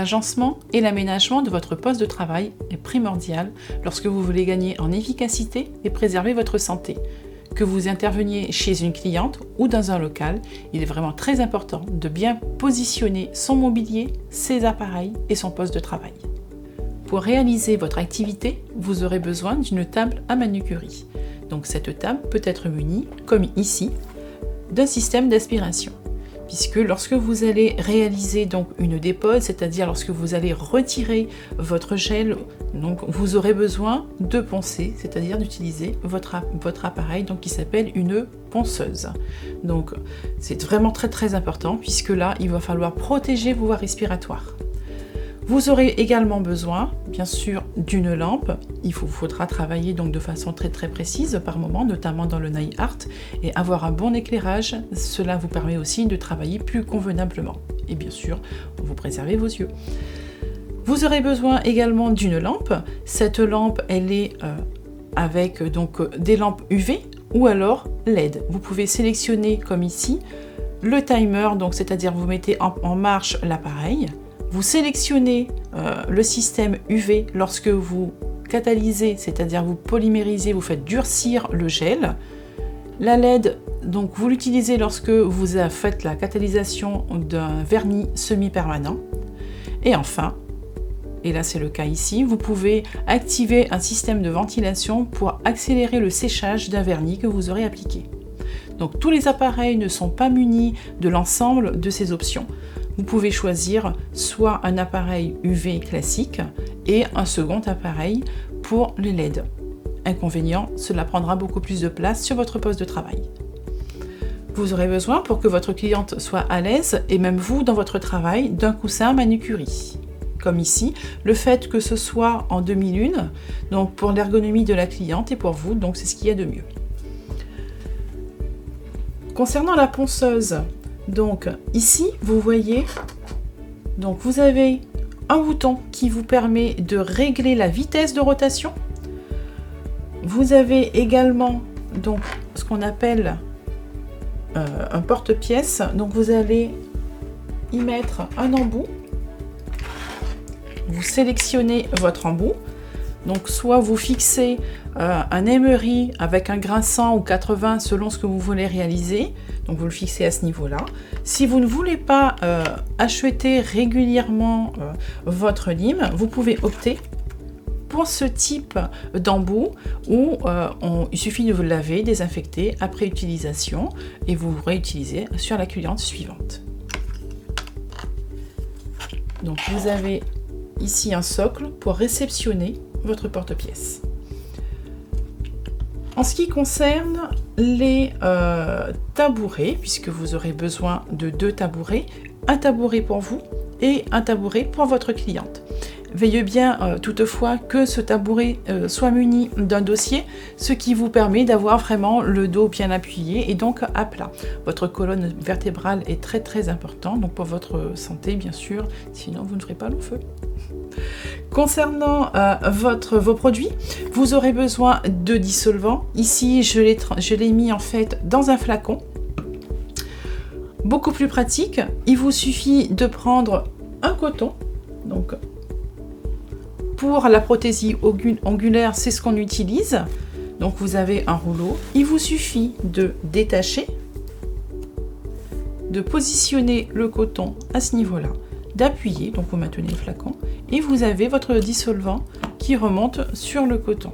L'agencement et l'aménagement de votre poste de travail est primordial lorsque vous voulez gagner en efficacité et préserver votre santé. Que vous interveniez chez une cliente ou dans un local, il est vraiment très important de bien positionner son mobilier, ses appareils et son poste de travail. Pour réaliser votre activité, vous aurez besoin d'une table à manucurie. Donc cette table peut être munie, comme ici, d'un système d'aspiration. Puisque lorsque vous allez réaliser donc une dépose, c'est-à-dire lorsque vous allez retirer votre gel, donc vous aurez besoin de poncer, c'est-à-dire d'utiliser votre appareil donc, qui s'appelle une ponceuse. Donc c'est vraiment très important puisque là il va falloir protéger vos voies respiratoires. Vous aurez également besoin, bien sûr, d'une lampe. Il faudra travailler donc de façon très précise par moment, notamment dans le nail art, et avoir un bon éclairage. Cela vous permet aussi de travailler plus convenablement. Et bien sûr, vous préservez vos yeux. Vous aurez besoin également d'une lampe. Cette lampe, elle est avec donc des lampes UV ou alors LED. Vous pouvez sélectionner comme ici le timer, donc c'est-à-dire vous mettez en marche l'appareil. Vous sélectionnez le système UV lorsque vous catalysez, c'est-à-dire vous polymérisez, vous faites durcir le gel. La LED, donc vous l'utilisez lorsque vous faites la catalysation d'un vernis semi-permanent. Et enfin, et là c'est le cas ici, vous pouvez activer un système de ventilation pour accélérer le séchage d'un vernis que vous aurez appliqué. Donc tous les appareils ne sont pas munis de l'ensemble de ces options. Vous pouvez choisir soit un appareil UV classique et un second appareil pour les LED. Inconvénient, cela prendra beaucoup plus de place sur votre poste de travail. Vous aurez besoin, pour que votre cliente soit à l'aise, et même vous dans votre travail, d'un coussin manucurie. Comme ici, le fait que ce soit en demi-lune, donc pour l'ergonomie de la cliente et pour vous, donc c'est ce qu'il y a de mieux. Concernant la ponceuse, donc ici vous voyez, donc vous avez un bouton qui vous permet de régler la vitesse de rotation. Vous avez également donc ce qu'on appelle un porte-pièce. Donc vous allez y mettre un embout. Vous sélectionnez votre embout. Donc soit vous fixez un emery avec un grain 100 ou 80 selon ce que vous voulez réaliser. Donc vous le fixez à ce niveau-là. Si vous ne voulez pas acheter régulièrement votre lime, vous pouvez opter pour ce type d'embout où il suffit de vous laver, désinfecter après utilisation et vous réutilisez sur la cliente suivante. Donc vous avez ici un socle pour réceptionner votre porte-pièce. En ce qui concerne les tabourets, puisque vous aurez besoin de 2 tabourets, un tabouret pour vous et un tabouret pour votre cliente. Veillez bien toutefois que ce tabouret soit muni d'un dossier, ce qui vous permet d'avoir vraiment le dos bien appuyé et donc à plat. Votre colonne vertébrale est très important, donc pour votre santé bien sûr, sinon vous ne ferez pas long feu. Concernant vos produits, vous aurez besoin de dissolvants. Ici, je l'ai mis en fait dans un flacon. Beaucoup plus pratique, il vous suffit de prendre un coton. Donc, pour la prothésie ongulaire, c'est ce qu'on utilise. Donc, vous avez un rouleau. Il vous suffit de détacher, de positionner le coton à ce niveau-là, d'appuyer, donc vous maintenez le flacon, et vous avez votre dissolvant qui remonte sur le coton.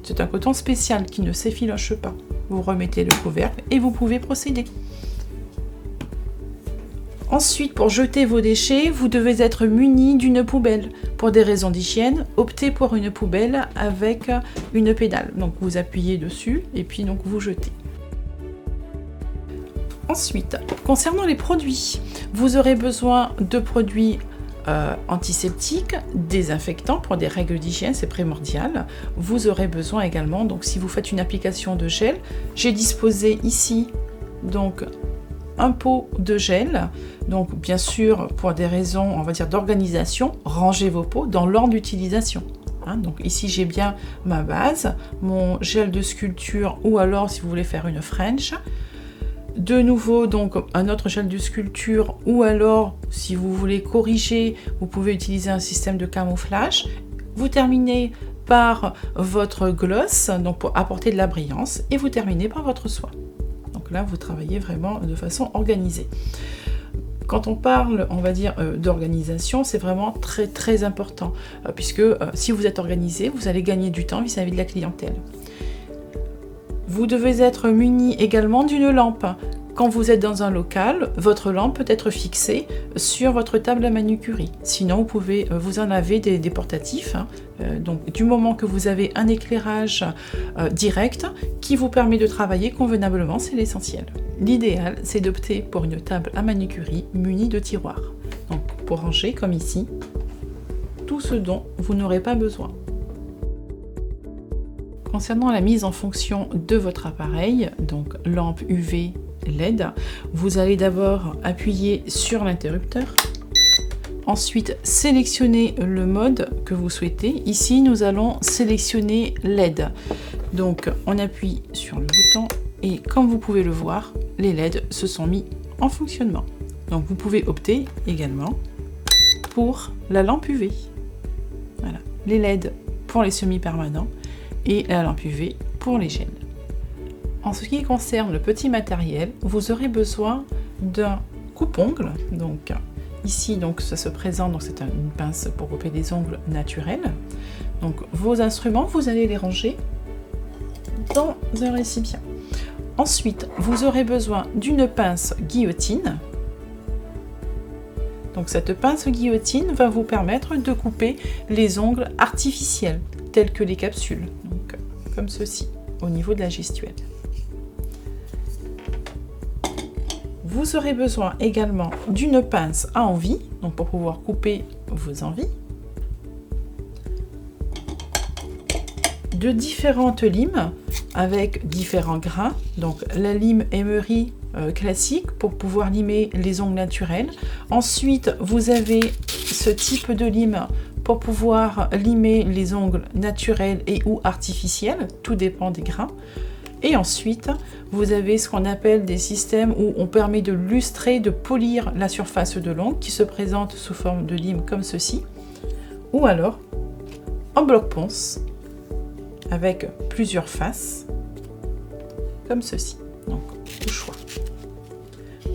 C'est un coton spécial qui ne s'effiloche pas. Vous remettez le couvercle et vous pouvez procéder. Ensuite, pour jeter vos déchets, vous devez être muni d'une poubelle. Pour des raisons d'hygiène, optez pour une poubelle avec une pédale. Donc vous appuyez dessus et puis donc vous jetez. Ensuite, concernant les produits, vous aurez besoin de produits antiseptiques, désinfectants pour des règles d'hygiène, c'est primordial. Vous aurez besoin également, donc si vous faites une application de gel, j'ai disposé ici donc un pot de gel. Donc bien sûr, pour des raisons, on va dire d'organisation, rangez vos pots dans l'ordre d'utilisation. Donc ici j'ai bien ma base, mon gel de sculpture ou alors si vous voulez faire une French. De nouveau, donc un autre gel de sculpture, ou alors si vous voulez corriger, vous pouvez utiliser un système de camouflage. Vous terminez par votre gloss, donc pour apporter de la brillance, et vous terminez par votre soie. Donc là, vous travaillez vraiment de façon organisée. Quand on parle, on va dire, d'organisation, c'est vraiment très très important, puisque si vous êtes organisé, vous allez gagner du temps vis-à-vis de la clientèle. Vous devez être muni également d'une lampe. Quand vous êtes dans un local, votre lampe peut être fixée sur votre table à manucurie. Sinon, vous pouvez, vous en avez des portatifs. Donc, du moment que vous avez un éclairage direct qui vous permet de travailler convenablement, c'est l'essentiel. L'idéal, c'est d'opter pour une table à manucurie munie de tiroirs. Donc, pour ranger, comme ici, tout ce dont vous n'aurez pas besoin. Concernant la mise en fonction de votre appareil, donc lampe UV, LED, vous allez d'abord appuyer sur l'interrupteur, ensuite sélectionner le mode que vous souhaitez. Ici, nous allons sélectionner LED. Donc, on appuie sur le bouton et comme vous pouvez le voir, les LED se sont mis en fonctionnement. Donc, vous pouvez opter également pour la lampe UV. Voilà, les LED pour les semi-permanents et la lampe UV pour les gels. En ce qui concerne le petit matériel, vous aurez besoin d'un coupe-ongle. Donc ici, donc ça se présente, donc c'est une pince pour couper des ongles naturels. Donc vos instruments, vous allez les ranger dans un récipient. Ensuite, vous aurez besoin d'une pince guillotine. Donc cette pince guillotine va vous permettre de couper les ongles artificiels, tels que les capsules, donc comme ceci, au niveau de la gestuelle. Vous aurez besoin également d'une pince à envie, donc pour pouvoir couper vos envies, de différentes limes avec différents grains, donc la lime Emery classique pour pouvoir limer les ongles naturels. Ensuite, vous avez ce type de lime pour pouvoir limer les ongles naturels et ou artificiels, tout dépend des grains. Et ensuite, vous avez ce qu'on appelle des systèmes où on permet de lustrer, de polir la surface de l'ongle qui se présente sous forme de lime comme ceci, ou alors en bloc ponce avec plusieurs faces comme ceci, donc au choix.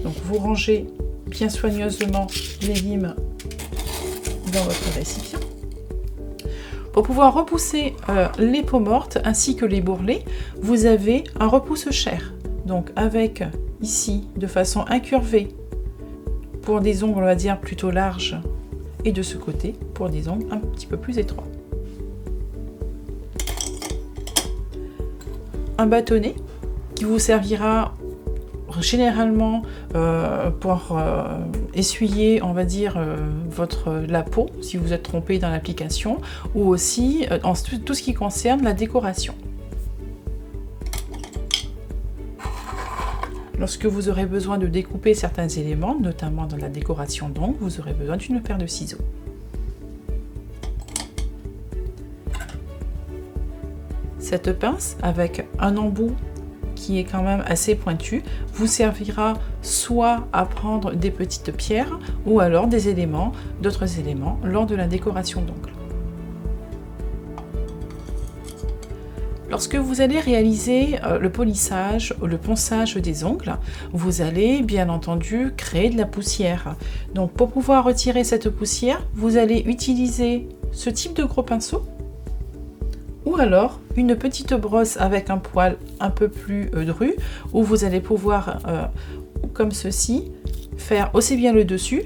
Donc vous rangez bien soigneusement les limes dans votre récipient. Pour pouvoir repousser les peaux mortes ainsi que les bourrelets, vous avez un repousse-chair. Donc avec ici de façon incurvée pour des ongles on va dire plutôt larges et de ce côté pour des ongles un petit peu plus étroits. Un bâtonnet qui vous servira généralement pour essuyer, on va dire, la peau si vous êtes trompé dans l'application, ou aussi en tout ce qui concerne la décoration. Lorsque vous aurez besoin de découper certains éléments, notamment dans la décoration d'ongles, vous aurez besoin d'une paire de ciseaux. Cette pince avec un embout qui est quand même assez pointu, vous servira soit à prendre des petites pierres ou alors des éléments, d'autres éléments lors de la décoration d'ongles. Lorsque vous allez réaliser le polissage ou le ponçage des ongles, vous allez bien entendu créer de la poussière. Donc pour pouvoir retirer cette poussière, vous allez utiliser ce type de gros pinceau ou alors une petite brosse avec un poil un peu plus dru où vous allez pouvoir, comme ceci, faire aussi bien le dessus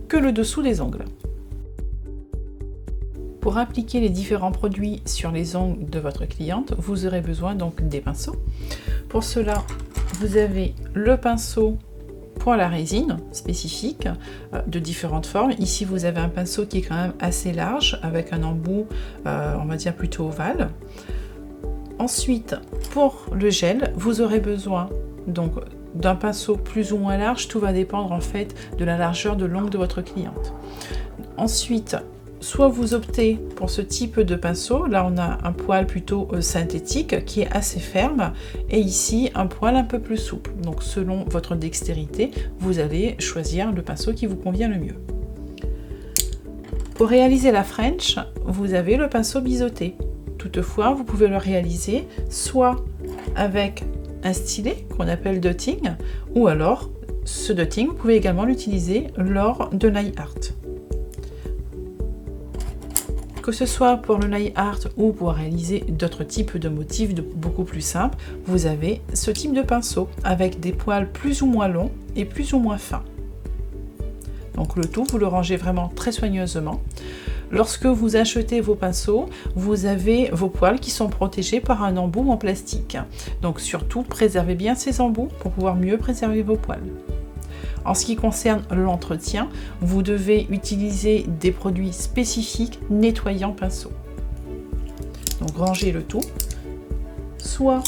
que le dessous des ongles. Pour appliquer les différents produits sur les ongles de votre cliente, vous aurez besoin donc des pinceaux. Pour cela, vous avez le pinceau pour la résine spécifique de différentes formes. Ici, vous avez un pinceau qui est quand même assez large avec un embout, on va dire plutôt ovale. Ensuite, pour le gel, vous aurez besoin donc d'un pinceau plus ou moins large. Tout va dépendre en fait de la largeur de l'ongle de votre cliente. Ensuite, soit vous optez pour ce type de pinceau, là on a un poil plutôt synthétique qui est assez ferme, et ici un poil un peu plus souple. Donc selon votre dextérité, vous allez choisir le pinceau qui vous convient le mieux. Pour réaliser la French, vous avez le pinceau biseauté. Toutefois, vous pouvez le réaliser soit avec un stylet qu'on appelle dotting, ou alors ce dotting, vous pouvez également l'utiliser lors de l'eye art. Que ce soit pour le nail art ou pour réaliser d'autres types de motifs beaucoup plus simples, vous avez ce type de pinceau avec des poils plus ou moins longs et plus ou moins fins. Donc le tout, vous le rangez vraiment très soigneusement. Lorsque vous achetez vos pinceaux, vous avez vos poils qui sont protégés par un embout en plastique. Donc surtout, préservez bien ces embouts pour pouvoir mieux préserver vos poils. En ce qui concerne l'entretien, vous devez utiliser des produits spécifiques nettoyants pinceau. Donc rangez le tout, soit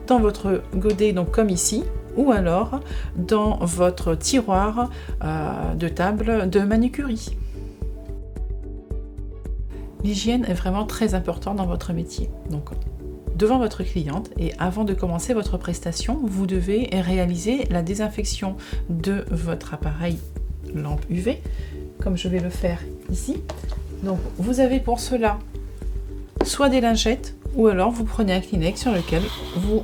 dans votre godet, donc comme ici, ou alors dans votre tiroir de table de manucurie. L'hygiène est vraiment très importante dans votre métier. Donc, devant votre cliente et avant de commencer votre prestation, vous devez réaliser la désinfection de votre appareil lampe UV, comme je vais le faire ici. Donc, vous avez pour cela soit des lingettes ou alors vous prenez un Kleenex sur lequel vous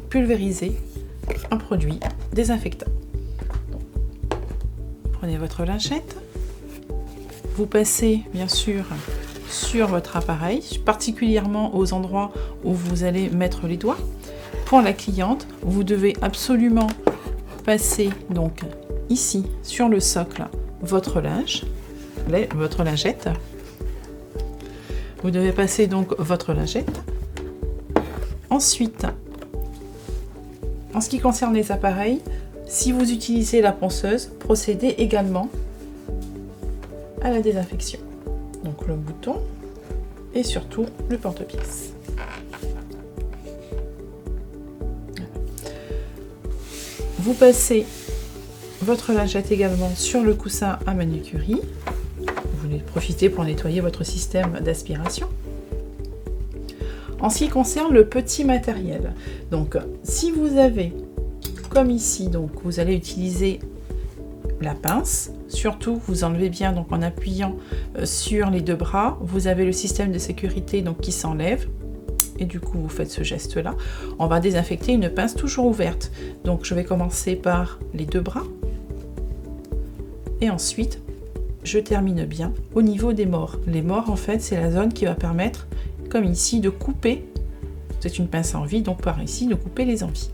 pulvérisez un produit désinfectant. Donc, prenez votre lingette. Vous passez bien sûr sur votre appareil, particulièrement aux endroits où vous allez mettre les doigts. Pour la cliente, vous devez absolument passer donc ici sur le socle votre linge, votre lingette. Vous devez passer donc votre lingette. Ensuite, en ce qui concerne les appareils, si vous utilisez la ponceuse, procédez également à la désinfection. Donc le bouton et surtout le porte-pièce. Vous passez votre lingette également sur le coussin à manucurie. Vous profitez pour nettoyer votre système d'aspiration. En ce qui concerne le petit matériel, donc si vous avez, comme ici, donc vous allez utiliser la pince, surtout vous enlevez bien donc en appuyant sur les deux bras, vous avez le système de sécurité donc qui s'enlève et du coup vous faites ce geste là. On va désinfecter une pince toujours ouverte, donc je vais commencer par les deux bras et ensuite je termine bien au niveau des mors. Les mors en fait c'est la zone qui va permettre comme ici de couper, c'est une pince à envie donc par ici de couper les envies.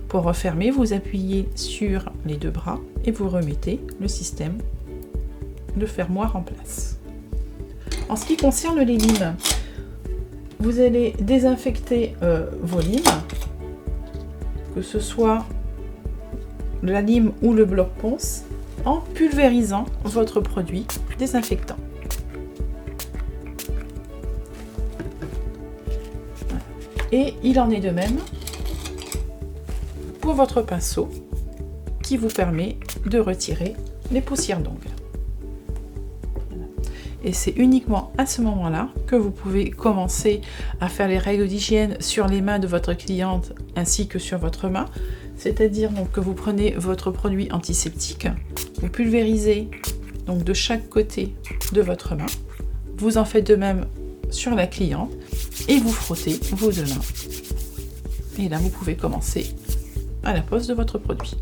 Pour refermer, vous appuyez sur les deux bras et vous remettez le système de fermoir en place. En ce qui concerne les limes, vous allez désinfecter vos limes, que ce soit la lime ou le bloc ponce, en pulvérisant votre produit désinfectant. Et il en est de même pour votre pinceau qui vous permet de retirer les poussières d'ongles. Et c'est uniquement à ce moment-là que vous pouvez commencer à faire les règles d'hygiène sur les mains de votre cliente ainsi que sur votre main. C'est-à-dire donc que vous prenez votre produit antiseptique, vous pulvérisez donc de chaque côté de votre main, vous en faites de même sur la cliente et vous frottez vos deux mains. Et là, vous pouvez commencer à la pose de votre produit.